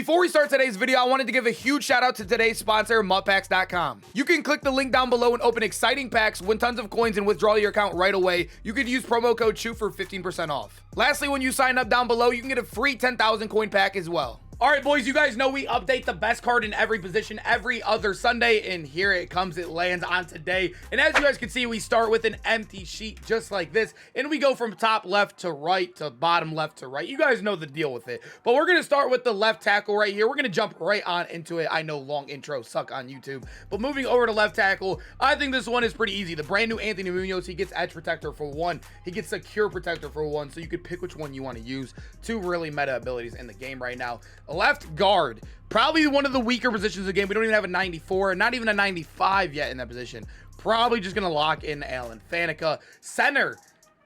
Before we start today's video, I wanted to give a huge shout out to today's sponsor, MutPacks.com. You can click the link down below and open exciting packs, win tons of coins, and withdraw your account right away. You could use promo code SHOOT for 15% off. Lastly, when you sign up down below, you can get a free 10,000 coin pack as well. All right, boys, you guys know we update the best card in every position every other Sunday, and here it comes. It lands on today. And as you guys can see, we start with an empty sheet just like this, and we go from top left to right to bottom left to right. You guys know the deal with it. But we're going to start with the left tackle right here. We're going to jump right on into it. I know long intros suck on YouTube, but moving over to left tackle, I think this one is pretty easy. The brand new Anthony Munoz, he gets edge protector for 1. He gets secure protector for 1, so you could pick which one you want to use. 2 really meta abilities in the game right now. Left guard, probably one of the weaker positions of the game. We don't even have a 94, not even a 95 yet in that position. Probably just gonna lock in Alan Faneca. Center,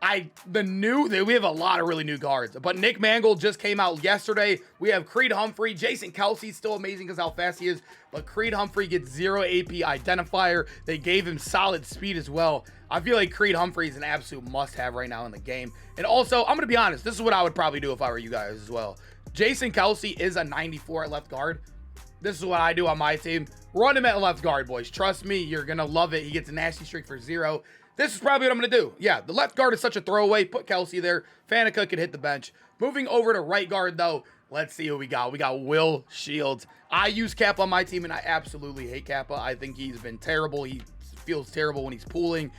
we have a lot of really new guards, but Nick Mangold just came out yesterday. We have Creed Humphrey. Jason Kelsey's still amazing because how fast he is, but Creed Humphrey gets 0 AP identifier. They gave him solid speed as well. I feel like Creed Humphrey is an absolute must-have right now in the game. And also, I'm gonna be honest, this is what I would probably do if I were you guys as well. Jason Kelsey is a 94 at left guard. This is what I do on my team. Run him at left guard, boys. Trust me, you're gonna love it. He gets a nasty streak for 0. This is probably what I'm gonna do. Yeah, the left guard is such a throwaway. Put Kelsey there. Faneca could hit the bench. Moving over to right guard, though, let's see what we got. We got Will Shields. I use Kappa on my team, and I absolutely hate Kappa. I think he's been terrible. He feels terrible when he's pooling.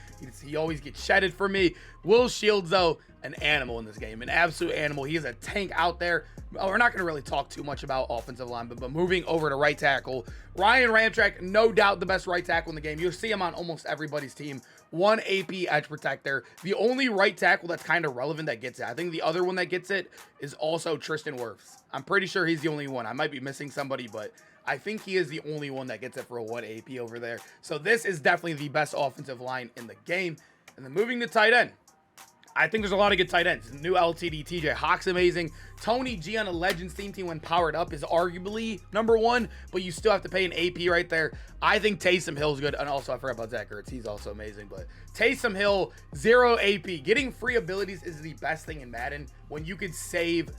He always gets shedded for me. Will Shields, though, an animal in this game, an absolute animal. He is a tank out there. We're not going to really talk too much about offensive line, but moving over to right tackle, Ryan Ramczyk, no doubt the best right tackle in the game. You'll see him on almost everybody's team. 1 AP edge protector. The only right tackle that's kind of relevant that gets it. I think the other one that gets it is also Tristan Wirfs. I'm pretty sure he's the only one. I might be missing somebody, but I think he is the only one that gets it for a 1 AP over there. So this is definitely the best offensive line in the game. And then moving to tight end, I think there's a lot of good tight ends. New LTD TJ Hawk's amazing. Tony G on a Legends team when powered up is arguably #1, but you still have to pay an AP right there. I think Taysom Hill's good. And also, I forgot about Zach Ertz. He's also amazing. But Taysom Hill, 0 AP. Getting free abilities is the best thing in Madden when you could save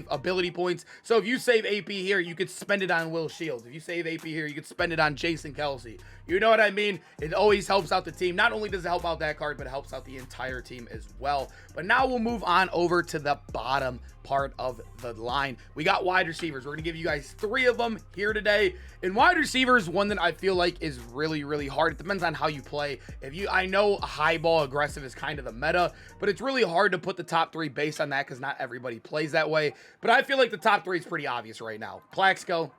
ability points. So if you save AP here, you could spend it on Will Shields. If you save AP here, you could spend it on Jason Kelsey. You know what I mean? It always helps out the team. Not only does it help out that card, but it helps out the entire team as well. But now we'll move on over to the bottom part of the line. We got wide receivers. We're gonna give you guys 3 of them here today. And wide receivers, one that I feel like is really hard. It depends on how you play. I know high ball aggressive is kind of the meta, but it's really hard to put the top 3 based on that because not everybody plays that way. But I feel like the top 3 is pretty obvious right now. Plaxico.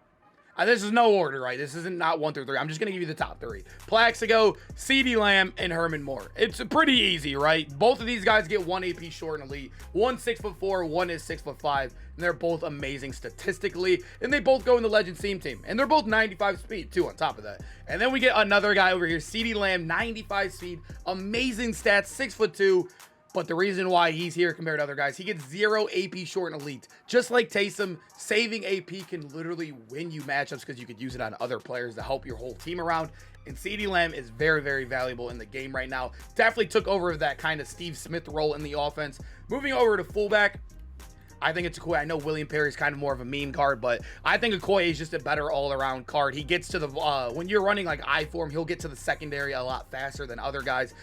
This is no order, right? This isn't not 1 through 3. I'm just going to give you the top 3. Plaxico, CeeDee Lamb, and Herman Moore. It's pretty easy, right? Both of these guys get 1 AP short and elite. 1 6'4", 1 is 6'5", and they're both amazing statistically. And they both go in the Legends team. And they're both 95 speed, too, on top of that. And then we get another guy over here, CeeDee Lamb, 95 speed, amazing stats, 6'2". But the reason why he's here compared to other guys, he gets 0 AP short and elite. Just like Taysom, saving AP can literally win you matchups because you could use it on other players to help your whole team around. And CeeDee Lamb is very valuable in the game right now. Definitely took over that kind of Steve Smith role in the offense. Moving over to fullback, I think it's Okoye. I know William Perry is kind of more of a meme card, but I think Okoye is just a better all-around card. He gets to the, when you're running like I form, he'll get to the secondary a lot faster than other guys.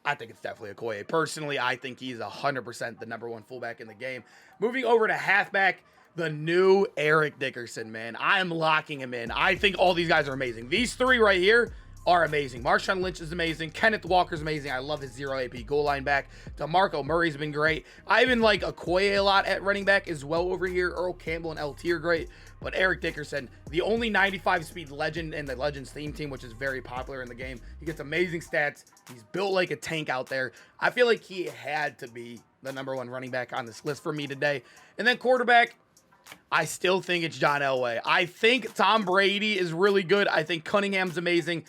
I think it's definitely Okoye. Personally, I think he's 100% the #1 fullback in the game. Moving over to halfback, the new Eric Dickerson, man. I am locking him in. I think all these guys are amazing. These 3 right here are amazing. Marshawn Lynch is amazing. Kenneth Walker's amazing. I love his 0 AP goal line back. DeMarco Murray's been great. I even like Okoye a lot at running back as well over here. Earl Campbell and LT are great. But Eric Dickerson, the only 95 speed legend in the Legends team, which is very popular in the game. He gets amazing stats. He's built like a tank out there. I feel like he had to be the #1 running back on this list for me today. And then quarterback, I still think it's John Elway. I think Tom Brady is really good. I think Cunningham's amazing.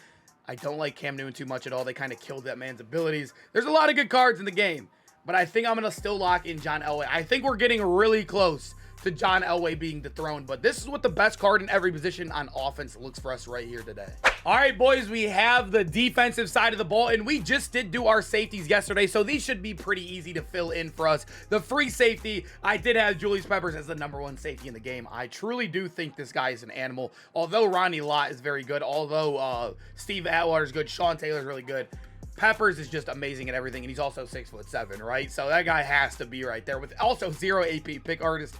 I don't like Cam Newton too much at all. They kind of killed that man's abilities. There's a lot of good cards in the game, but I think I'm going to still lock in John Elway. I think we're getting really close to John Elway being dethroned. But this is what the best card in every position on offense looks for us right here today. All right, boys, we have the defensive side of the ball, and we just did do our safeties yesterday, so these should be pretty easy to fill in for us. The free safety, I did have Julius Peppers as the #1 safety in the game. I truly do think this guy is an animal. Although Ronnie Lott is very good, although Steve Atwater is good, Sean Taylor is really good, Peppers is just amazing at everything, and he's also 6'7", right? So that guy has to be right there. With also 0 AP pick artist.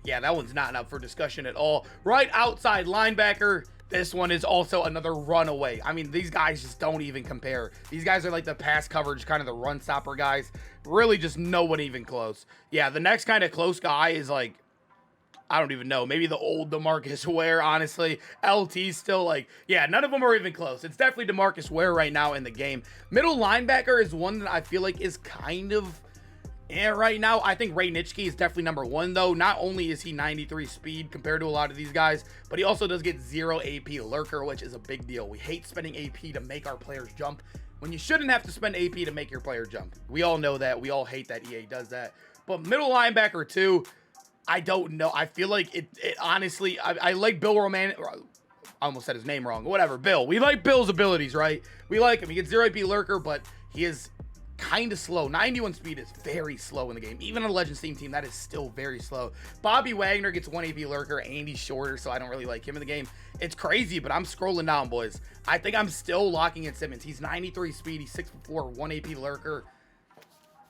Yeah, that one's not up for discussion at all. Right outside linebacker. This one is also another runaway. I mean, these guys just don't even compare. These guys are like the pass coverage, kind of the run stopper guys. Really just no one even close. Yeah, the next kind of close guy is like, I don't even know. Maybe the old DeMarcus Ware, honestly. LT's still like, yeah, none of them are even close. It's definitely DeMarcus Ware right now in the game. Middle linebacker is one that I feel like is kind of right now. I think Ray Nitschke is definitely #1, though. Not only is he 93 speed compared to a lot of these guys, but he also does get 0 AP lurker, which is a big deal. We hate spending AP to make our players jump when you shouldn't have to spend AP to make your player jump. We all know that. We all hate that EA does that. But middle linebacker, too, I don't know. I feel like it honestly, I like Bill Roman. I almost said his name wrong. Whatever, Bill. We like Bill's abilities, right? We like him. He gets 0 AP lurker, but he is kind of slow. 91 speed is very slow in the game. Even on a Legends team, that is still very slow. Bobby Wagner gets 1 AP lurker, and he's shorter, so I don't really like him in the game. It's crazy, but I'm scrolling down, boys. I think I'm still locking in Simmons. He's 93 speed. He's 6'4", 1 AP lurker.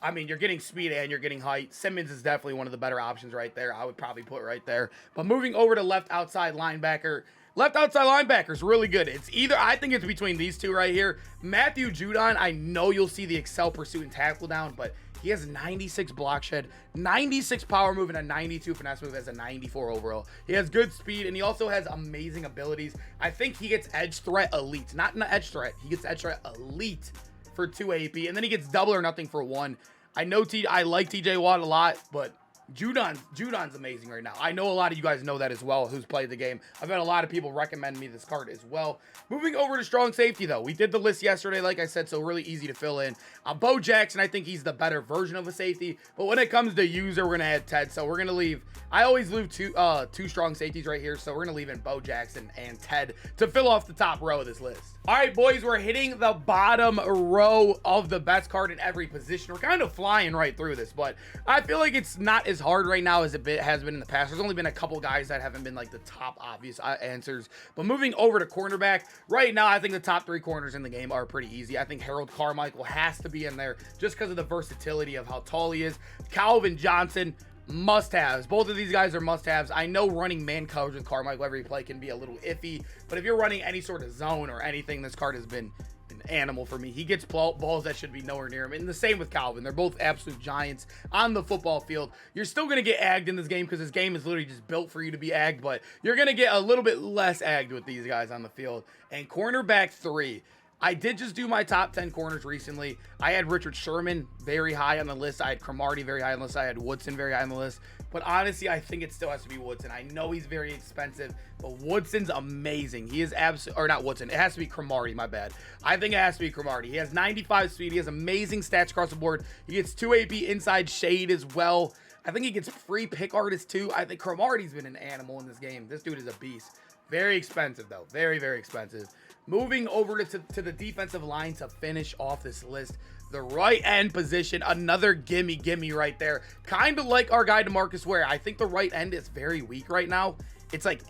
I mean, you're getting speed and you're getting height. Simmons is definitely one of the better options right there. I would probably put right there. But moving over to left outside linebacker. Left outside linebacker is really good. It's either, I think it's between these two right here. Matthew Judon, I know you'll see the excel pursuit and tackle down, but he has 96 block shed, 96 power move, and a 92 finesse move as a 94 overall. He has good speed, and he also has amazing abilities. I think he gets edge threat elite, not an edge threat. He gets edge threat elite for 2 AP, and then he gets double or nothing for 1. I know I like TJ Watt a lot, but Judon's amazing right now. I know a lot of you guys know that as well, who's played the game. I've had a lot of people recommend me this card as well. Moving over to strong safety, though. We did the list yesterday, like I said, so really easy to fill in. Bo Jackson, I think he's the better version of a safety, but when it comes to user, we're going to add Ted, so we're going to leave. I always leave two strong safeties right here, so we're going to leave in Bo Jackson and Ted to fill off the top row of this list. All right, boys, we're hitting the bottom row of the best card in every position. We're kind of flying right through this, but I feel like it's not as hard right now as it has been in the past. There's only been a couple guys that haven't been like the top obvious answers. But moving over to cornerback, right now I think the top 3 corners in the game are pretty easy. I think Harold Carmichael has to be in there just because of the versatility of how tall he is. Calvin Johnson, must-haves. Both of these guys are must-haves. I know running man coverage with Carmichael every play can be a little iffy, but if you're running any sort of zone or anything, this card has been an animal for me. He gets balls that should be nowhere near him, and the same with Calvin. They're both absolute giants on the football field. You're still going to get agged in this game because this game is literally just built for you to be agged, but you're going to get a little bit less agged with these guys on the field. And cornerback 3, I did just do my top 10 corners recently. I had Richard Sherman very high on the list. I had Cromartie very high on the list. I had Woodson very high on the list. But honestly, I think it still has to be Woodson. I know he's very expensive, but Woodson's amazing. He is absolutely, or not Woodson. It has to be Cromartie, my bad. I think it has to be Cromartie. He has 95 speed. He has amazing stats across the board. He gets 2 AP inside shade as well. I think he gets free pick artist too. I think Cromartie's been an animal in this game. This dude is a beast. Very expensive though. Very, very expensive. Moving over to the defensive line to finish off this list. The right end position, another gimme right there. Kind of like our guy DeMarcus Ware. I think the right end is very weak right now. It's like,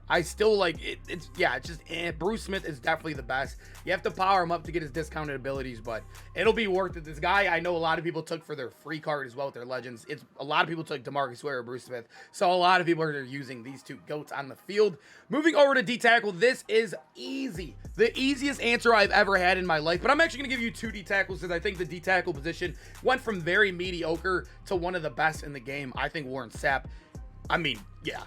I still like it. It's just Bruce Smith is definitely the best. You have to power him up to get his discounted abilities, but it'll be worth it. This guy, I know a lot of people took for their free card as well with their legends. It's a lot of people took DeMarcus Ware or Bruce Smith, so a lot of people are using these two goats on the field. Moving over to D tackle, this is easy, the easiest answer I've ever had in my life. But I'm actually gonna give you 2 D tackles because I think the D tackle position went from very mediocre to one of the best in the game. I think Warren Sapp. I mean, yeah.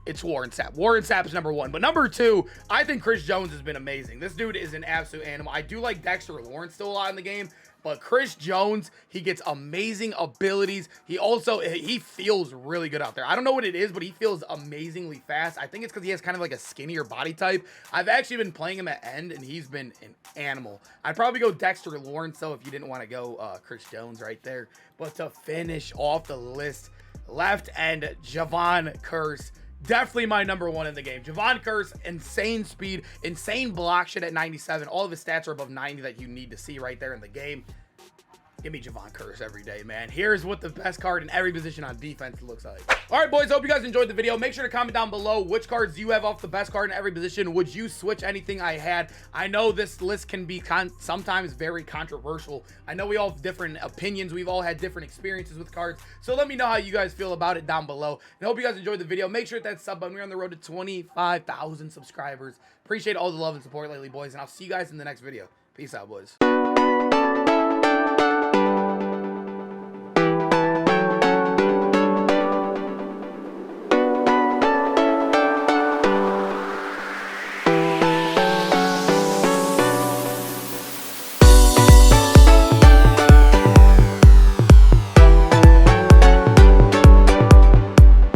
It's Warren Sapp. Warren Sapp is #1. But #2, I think Chris Jones has been amazing. This dude is an absolute animal. I do like Dexter Lawrence still a lot in the game, but Chris Jones, he gets amazing abilities. He feels really good out there. I don't know what it is, but he feels amazingly fast. I think it's because he has kind of like a skinnier body type. I've actually been playing him at end, and he's been an animal. I'd probably go Dexter Lawrence, though, if you didn't want to go Chris Jones right there. But to finish off the list, left end, Javon Curse. Definitely my number one in the game. Javon Curse, insane speed, insane block shit at 97. All of his stats are above 90 that you need to see right there in the game. Give me Javon Curse every day, man. Here's what the best card in every position on defense looks like. All right, boys, hope you guys enjoyed the video. Make sure to comment down below which cards you have off the best card in every position. Would you switch anything I had? I know this list can be sometimes very controversial. I know we all have different opinions. We've all had different experiences with cards. So let me know how you guys feel about it down below. And I hope you guys enjoyed the video. Make sure to hit that sub button. We're on the road to 25,000 subscribers. Appreciate all the love and support lately, boys. And I'll see you guys in the next video. Peace out, boys.